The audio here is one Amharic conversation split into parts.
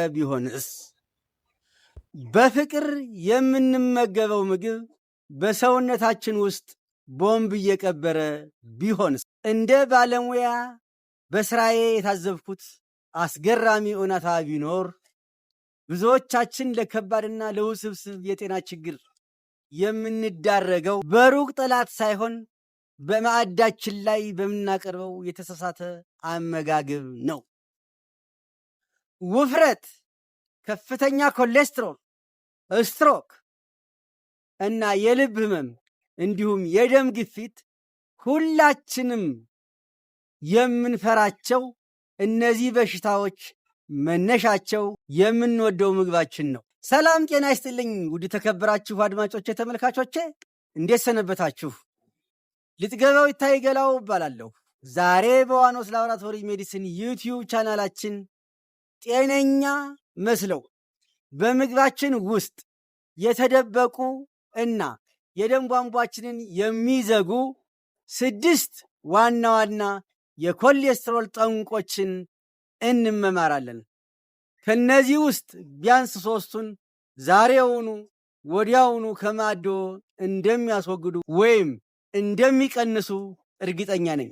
ቢሆንስ? በፍቅር የምንመገበው ምግብ በሰውነታችን ውስጥ ቦምብ እየቀበረ ቢሆንስ? እንደ ባለሙያ በስራዬ የታዘብኩት አስገራሚ እውነታ ቢኖር ብዙዎቻችን ለከባድና ለውስብስብ የጤና ችግር የምንዳረገው በሩቅ ጠላት ሳይሆን በማዕዳችን ላይ በምናቀርበው የተሳሳተ አመጋገብ ነው። ውፍረት፣ ከፍተኛ ኮሌስትሮል፣ ስትሮክ እና የልብ ህመም እንዲሁም የደም ግፊት ሁላችንም የምንፈራቸው እነዚህ በሽታዎች መነሻቸው የምንወደው ምግባችን ነው። ሰላም ጤና ይስጥልኝ ውድ ተከበራችሁ አድማጮቼ፣ ተመልካቾቼ እንዴት ሰነበታችሁ? ልጥገባው ይታይገላው እባላለሁ። ዛሬ በዋኖስ ላቦራቶሪ ሜዲሲን ዩቲዩብ ቻናላችን ጤነኛ መስለው በምግባችን ውስጥ የተደበቁ እና የደም ቧንቧችንን የሚዘጉ 6 ዋና ዋና የኮሌስትሮል ጠንቆችን እንመማራለን። ከነዚህ ውስጥ ቢያንስ 3ቱን ዛሬውኑ ወዲያውኑ ከማዶ እንደሚያስወግዱ ወይም እንደሚቀንሱ እርግጠኛ ነኝ።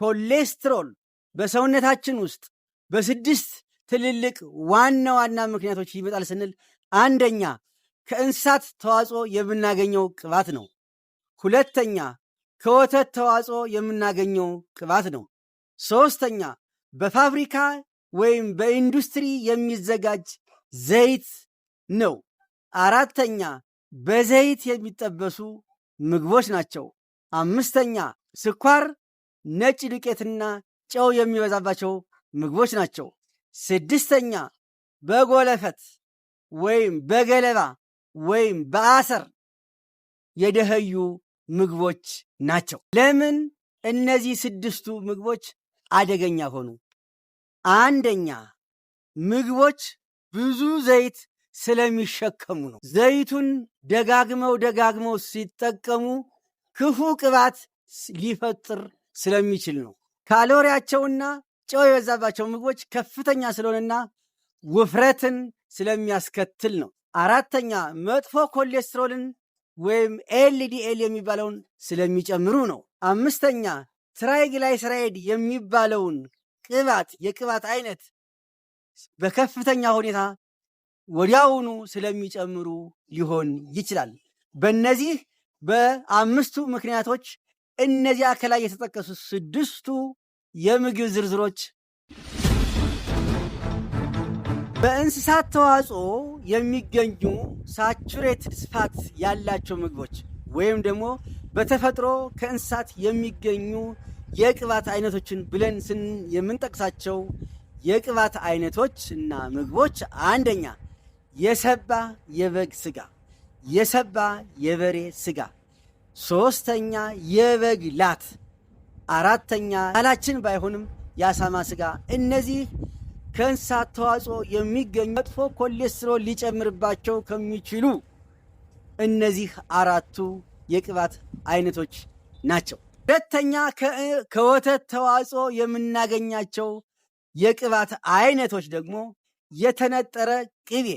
ኮሌስትሮል በሰውነታችን ውስጥ በ6 ትልልቅ ዋና ዋና ምክንያቶች ይመጣል ስንል፣ አንደኛ ከእንስሳት ተዋጽኦ የምናገኘው ቅባት ነው። ሁለተኛ ከወተት ተዋጽኦ የምናገኘው ቅባት ነው። ሶስተኛ በፋብሪካ ወይም በኢንዱስትሪ የሚዘጋጅ ዘይት ነው። አራተኛ በዘይት የሚጠበሱ ምግቦች ናቸው። አምስተኛ ስኳር፣ ነጭ ዱቄትና ጨው የሚበዛባቸው ምግቦች ናቸው። 6ኛ በጎለፈት ወይም በገለባ ወይም በአሰር የደኸዩ ምግቦች ናቸው። ለምን እነዚህ 6ቱ ምግቦች አደገኛ ሆኑ? አንደኛ ምግቦች ብዙ ዘይት ስለሚሸከሙ ነው። ዘይቱን ደጋግመው ሲጠቀሙ ክፉ ቅባት ሊፈጥር ስለሚችል ነው። ካሎሪያቸውና ጨው የበዛባቸው ምግቦች ከፍተኛ ስለሆነና ውፍረትን ስለሚያስከትል ነው። አራተኛ መጥፎ ኮሌስትሮልን ወይም ኤልዲኤል የሚባለውን ስለሚጨምሩ ነው። አምስተኛ ትራይግላይሰራይድ የሚባለውን የቅባት አይነት በከፍተኛ ሁኔታ ወዲያውኑ ስለሚጨምሩ ሊሆን ይችላል። በእነዚህ በ5ቱ ምክንያቶች እነዚያ ከላይ የተጠቀሱ 6ቱ የምግብ ዝርዝሮች በእንስሳት ተዋጽኦ የሚገኙ ሳቹሬትድ ፋት ያላቸው ምግቦች ወይም ደግሞ በተፈጥሮ ከእንስሳት የሚገኙ የቅባት አይነቶችን ብለን የምንጠቅሳቸው የቅባት አይነቶች እና ምግቦች፣ አንደኛ የሰባ የበግ ስጋ፣ የሰባ የበሬ ስጋ፣ 3ኛ የበግ ላት፣ 4ኛ ላችን ባይሆንም የአሳማ ስጋ። እነዚህ ከእንስሳት ተዋጽኦ የሚገኙ መጥፎ ኮሌስትሮል ሊጨምርባቸው ከሚችሉ እነዚህ 4ቱ የቅባት አይነቶች ናቸው። ሁለተኛ ከወተት ተዋጽኦ የምናገኛቸው የቅባት አይነቶች ደግሞ የተነጠረ ቅቤ፣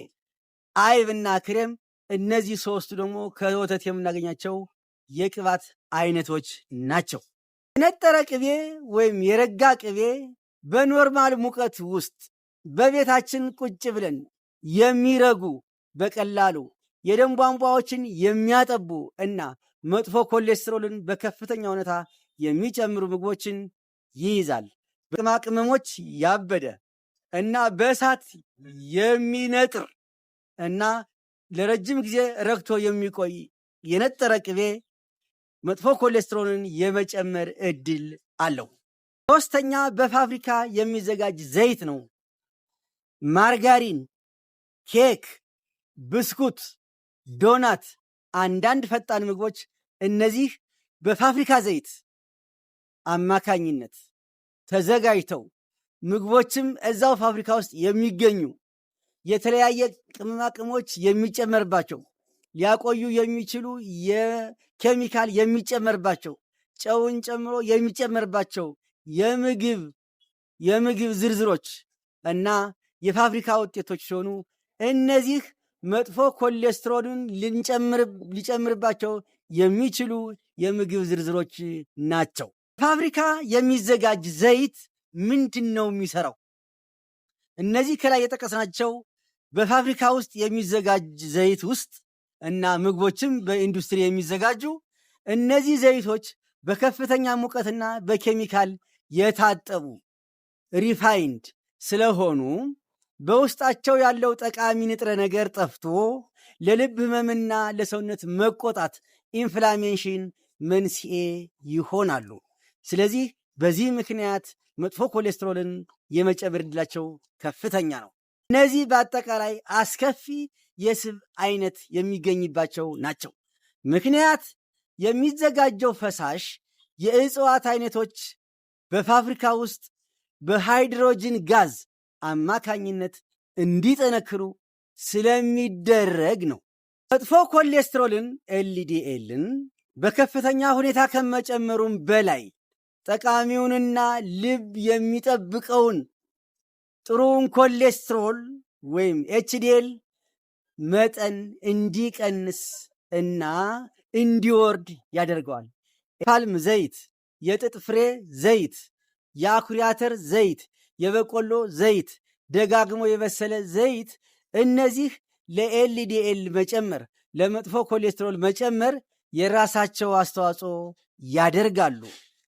አይብና ክሬም። እነዚህ 3ቱ ደግሞ ከወተት የምናገኛቸው የቅባት አይነቶች ናቸው። የነጠረ ቅቤ ወይም የረጋ ቅቤ በኖርማል ሙቀት ውስጥ በቤታችን ቁጭ ብለን የሚረጉ በቀላሉ የደም ቧንቧዎችን የሚያጠቡ እና መጥፎ ኮሌስትሮልን በከፍተኛ ሁኔታ የሚጨምሩ ምግቦችን ይይዛል። በቅመማ ቅመሞች ያበደ እና በእሳት የሚነጥር እና ለረጅም ጊዜ ረግቶ የሚቆይ የነጠረ ቅቤ መጥፎ ኮሌስትሮልን የመጨመር እድል አለው። 3ኛ በፋብሪካ የሚዘጋጅ ዘይት ነው። ማርጋሪን፣ ኬክ፣ ብስኩት፣ ዶናት፣ አንዳንድ ፈጣን ምግቦች እነዚህ በፋብሪካ ዘይት አማካኝነት ተዘጋጅተው ምግቦችም እዛው ፋብሪካ ውስጥ የሚገኙ የተለያየ ቅመማ ቅመሞች የሚጨመርባቸው ሊያቆዩ የሚችሉ የኬሚካል የሚጨመርባቸው ጨውን ጨምሮ የሚጨመርባቸው የምግብ የምግብ ዝርዝሮች እና የፋብሪካ ውጤቶች ሲሆኑ እነዚህ መጥፎ ኮሌስትሮልን ሊጨምርባቸው የሚችሉ የምግብ ዝርዝሮች ናቸው። ፋብሪካ የሚዘጋጅ ዘይት ምንድን ነው የሚሰራው? እነዚህ ከላይ የጠቀስናቸው በፋብሪካ ውስጥ የሚዘጋጅ ዘይት ውስጥ እና ምግቦችም በኢንዱስትሪ የሚዘጋጁ እነዚህ ዘይቶች በከፍተኛ ሙቀትና በኬሚካል የታጠቡ ሪፋይንድ ስለሆኑ በውስጣቸው ያለው ጠቃሚ ንጥረ ነገር ጠፍቶ ለልብ ህመምና ለሰውነት መቆጣት ኢንፍላሜሽን መንስኤ ይሆናሉ። ስለዚህ በዚህ ምክንያት መጥፎ ኮሌስትሮልን የመጨመር ዕድላቸው ከፍተኛ ነው። እነዚህ በአጠቃላይ አስከፊ የስብ አይነት የሚገኝባቸው ናቸው። ምክንያት የሚዘጋጀው ፈሳሽ የእጽዋት አይነቶች በፋብሪካ ውስጥ በሃይድሮጅን ጋዝ አማካኝነት እንዲጠነክሩ ስለሚደረግ ነው። መጥፎ ኮሌስትሮልን ኤልዲኤልን በከፍተኛ ሁኔታ ከመጨመሩም በላይ ጠቃሚውንና ልብ የሚጠብቀውን ጥሩውን ኮሌስትሮል ወይም ኤችዲኤል መጠን እንዲቀንስ እና እንዲወርድ ያደርገዋል። የፓልም ዘይት፣ የጥጥ ፍሬ ዘይት፣ የአኩሪ አተር ዘይት፣ የበቆሎ ዘይት፣ ደጋግሞ የበሰለ ዘይት እነዚህ ለኤልዲኤል መጨመር፣ ለመጥፎ ኮሌስትሮል መጨመር የራሳቸው አስተዋጽኦ ያደርጋሉ።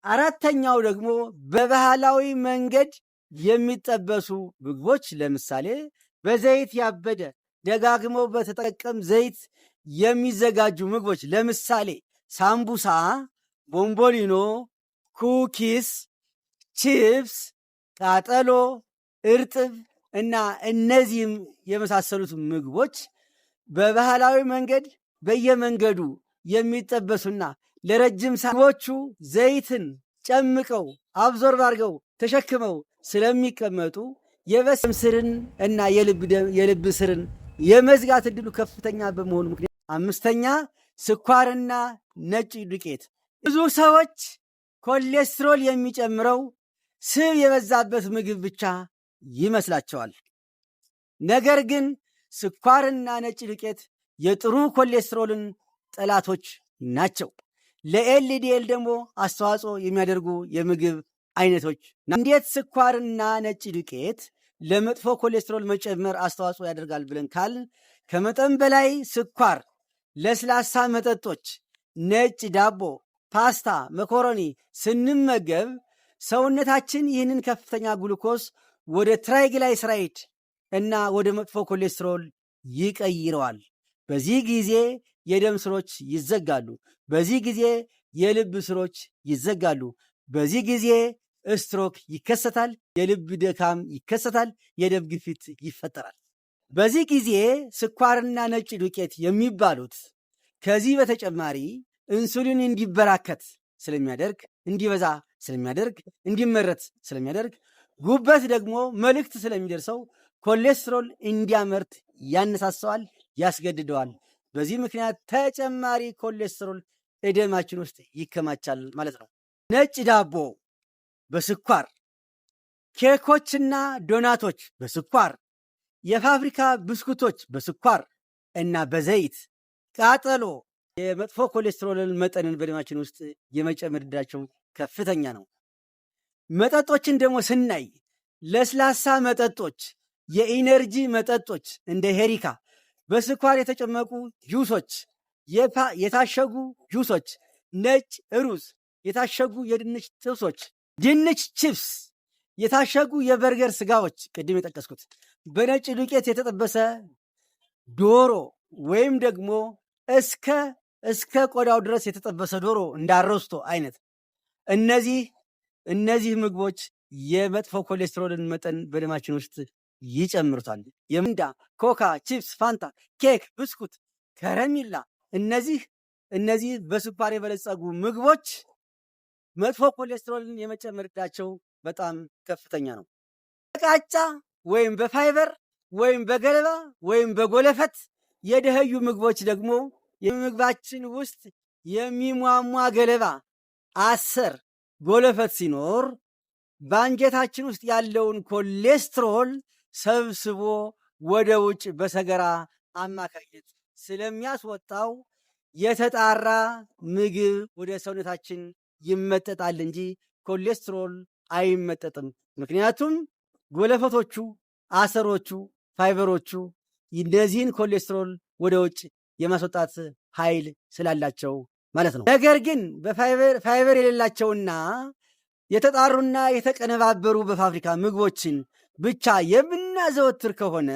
አራተኛው ደግሞ በባህላዊ መንገድ የሚጠበሱ ምግቦች፣ ለምሳሌ በዘይት ያበደ ደጋግሞ በተጠቀም ዘይት የሚዘጋጁ ምግቦች፣ ለምሳሌ ሳምቡሳ፣ ቦምቦሊኖ፣ ኩኪስ፣ ቺፕስ፣ ቃጠሎ፣ እርጥብ እና እነዚህም የመሳሰሉት ምግቦች በባህላዊ መንገድ በየመንገዱ የሚጠበሱና ለረጅም ምግቦቹ ዘይትን ጨምቀው አብዞርብ አድርገው ተሸክመው ስለሚቀመጡ የበሰም ስርን እና የልብ ስርን የመዝጋት ዕድሉ ከፍተኛ በመሆኑ ምክንያት። አምስተኛ ስኳርና ነጭ ዱቄት። ብዙ ሰዎች ኮሌስትሮል የሚጨምረው ስብ የበዛበት ምግብ ብቻ ይመስላቸዋል። ነገር ግን ስኳርና ነጭ ዱቄት የጥሩ ኮሌስትሮልን ጠላቶች ናቸው። ለኤልዲኤል ደግሞ አስተዋጽኦ የሚያደርጉ የምግብ አይነቶች። እንዴት ስኳርና ነጭ ዱቄት ለመጥፎ ኮሌስትሮል መጨመር አስተዋጽኦ ያደርጋል ብለን ካልን ከመጠን በላይ ስኳር፣ ለስላሳ መጠጦች፣ ነጭ ዳቦ፣ ፓስታ፣ መኮረኒ ስንመገብ ሰውነታችን ይህንን ከፍተኛ ግሉኮስ ወደ ትራይግላይሰራይድ እና ወደ መጥፎ ኮሌስትሮል ይቀይረዋል። በዚህ ጊዜ የደም ስሮች ይዘጋሉ። በዚህ ጊዜ የልብ ስሮች ይዘጋሉ። በዚህ ጊዜ ስትሮክ ይከሰታል። የልብ ድካም ይከሰታል። የደም ግፊት ይፈጠራል። በዚህ ጊዜ ስኳርና ነጭ ዱቄት የሚባሉት ከዚህ በተጨማሪ ኢንሱሊን እንዲበራከት ስለሚያደርግ፣ እንዲበዛ ስለሚያደርግ፣ እንዲመረት ስለሚያደርግ፣ ጉበት ደግሞ መልእክት ስለሚደርሰው ኮሌስትሮል እንዲያመርት ያነሳሰዋል፣ ያስገድደዋል። በዚህ ምክንያት ተጨማሪ ኮሌስትሮል ደማችን ውስጥ ይከማቻል ማለት ነው። ነጭ ዳቦ በስኳር፣ ኬኮችና ዶናቶች በስኳር፣ የፋብሪካ ብስኩቶች በስኳር እና በዘይት፣ ቃጠሎ የመጥፎ ኮሌስትሮልን መጠንን በደማችን ውስጥ የመጨመር ዕድላቸው ከፍተኛ ነው። መጠጦችን ደግሞ ስናይ ለስላሳ መጠጦች፣ የኢነርጂ መጠጦች እንደ ሄሪካ፣ በስኳር የተጨመቁ ጁሶች፣ የታሸጉ ጁሶች፣ ነጭ ሩዝ፣ የታሸጉ የድንች ጥብሶች፣ ድንች ቺፕስ፣ የታሸጉ የበርገር ስጋዎች ቅድም የጠቀስኩት፣ በነጭ ዱቄት የተጠበሰ ዶሮ ወይም ደግሞ እስከ ቆዳው ድረስ የተጠበሰ ዶሮ እንዳሮስቶ አይነት እነዚህ ምግቦች የመጥፎ ኮሌስትሮልን መጠን በደማችን ውስጥ ይጨምሩታል። የምንዳ፣ ኮካ፣ ቺፕስ፣ ፋንታ፣ ኬክ፣ ብስኩት፣ ከረሚላ እነዚህ በስኳር የበለጸጉ ምግቦች መጥፎ ኮሌስትሮልን የመጨመር ዕድላቸው በጣም ከፍተኛ ነው። በቃጫ ወይም በፋይበር ወይም በገለባ ወይም በጎለፈት የደኸዩ ምግቦች ደግሞ የምግባችን ውስጥ የሚሟሟ ገለባ፣ አሰር፣ ጎለፈት ሲኖር በአንጀታችን ውስጥ ያለውን ኮሌስትሮል ሰብስቦ ወደ ውጭ በሰገራ አማካኝነት ስለሚያስወጣው የተጣራ ምግብ ወደ ሰውነታችን ይመጠጣል እንጂ ኮሌስትሮል አይመጠጥም። ምክንያቱም ጎለፈቶቹ፣ አሰሮቹ፣ ፋይበሮቹ እነዚህን ኮሌስትሮል ወደ ውጭ የማስወጣት ኃይል ስላላቸው ማለት ነው። ነገር ግን በፋይበር የሌላቸውና የተጣሩና የተቀነባበሩ በፋብሪካ ምግቦችን ብቻ የምናዘወትር ከሆነ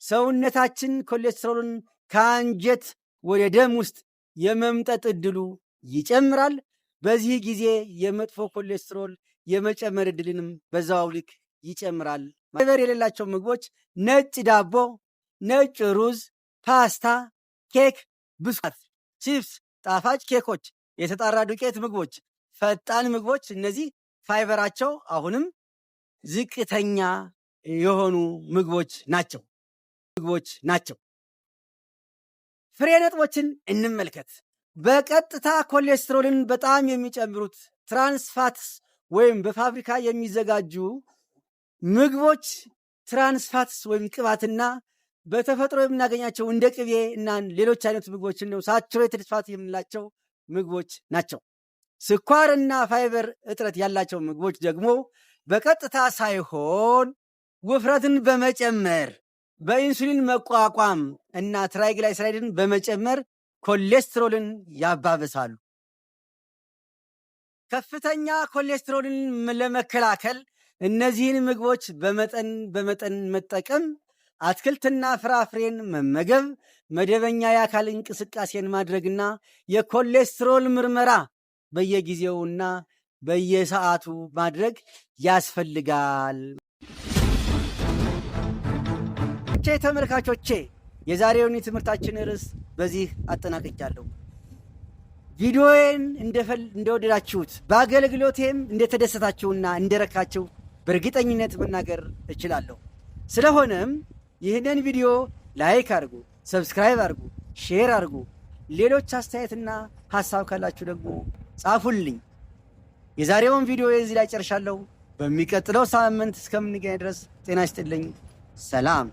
ሰውነታችን ኮሌስትሮልን ከአንጀት ወደ ደም ውስጥ የመምጠጥ ዕድሉ ይጨምራል። በዚህ ጊዜ የመጥፎ ኮሌስትሮል የመጨመር ዕድልንም በዛው ልክ ይጨምራል። ፋይበር የሌላቸው ምግቦች ነጭ ዳቦ፣ ነጭ ሩዝ፣ ፓስታ፣ ኬክ፣ ብስኩት፣ ቺፕስ፣ ጣፋጭ ኬኮች፣ የተጣራ ዱቄት ምግቦች፣ ፈጣን ምግቦች እነዚህ ፋይበራቸው አሁንም ዝቅተኛ የሆኑ ምግቦች ናቸው። ፍሬ ነጥቦችን እንመልከት። በቀጥታ ኮሌስትሮልን በጣም የሚጨምሩት ትራንስፋትስ ወይም በፋብሪካ የሚዘጋጁ ምግቦች ትራንስፋትስ ወይም ቅባትና በተፈጥሮ የምናገኛቸው እንደ ቅቤ እና ሌሎች አይነት ምግቦችን ነው ሳቹሬትድ ፋት የምንላቸው ምግቦች ናቸው። ስኳርና ፋይበር እጥረት ያላቸው ምግቦች ደግሞ በቀጥታ ሳይሆን ውፍረትን በመጨመር በኢንሱሊን መቋቋም እና ትራይግላይሰራይድን በመጨመር ኮሌስትሮልን ያባብሳሉ። ከፍተኛ ኮሌስትሮልን ለመከላከል እነዚህን ምግቦች በመጠን መጠቀም፣ አትክልትና ፍራፍሬን መመገብ፣ መደበኛ የአካል እንቅስቃሴን ማድረግና የኮሌስትሮል ምርመራ በየጊዜውና በየሰዓቱ ማድረግ ያስፈልጋል። ተመልካቾቼ የዛሬውን የትምህርታችን ርዕስ በዚህ አጠናቅቄያለሁ። ቪዲዮዬን እንደወደዳችሁት በአገልግሎቴም እንደተደሰታችሁና እንደረካችሁ በእርግጠኝነት መናገር እችላለሁ። ስለሆነም ይህንን ቪዲዮ ላይክ አድርጉ፣ ሰብስክራይብ አድርጉ፣ ሼር አድርጉ። ሌሎች አስተያየትና ሐሳብ ካላችሁ ደግሞ ጻፉልኝ። የዛሬውን ቪዲዮ እዚህ ላይ ጨርሻለሁ። በሚቀጥለው ሳምንት እስከምንገናኝ ድረስ ጤና ይስጥልኝ። ሰላም።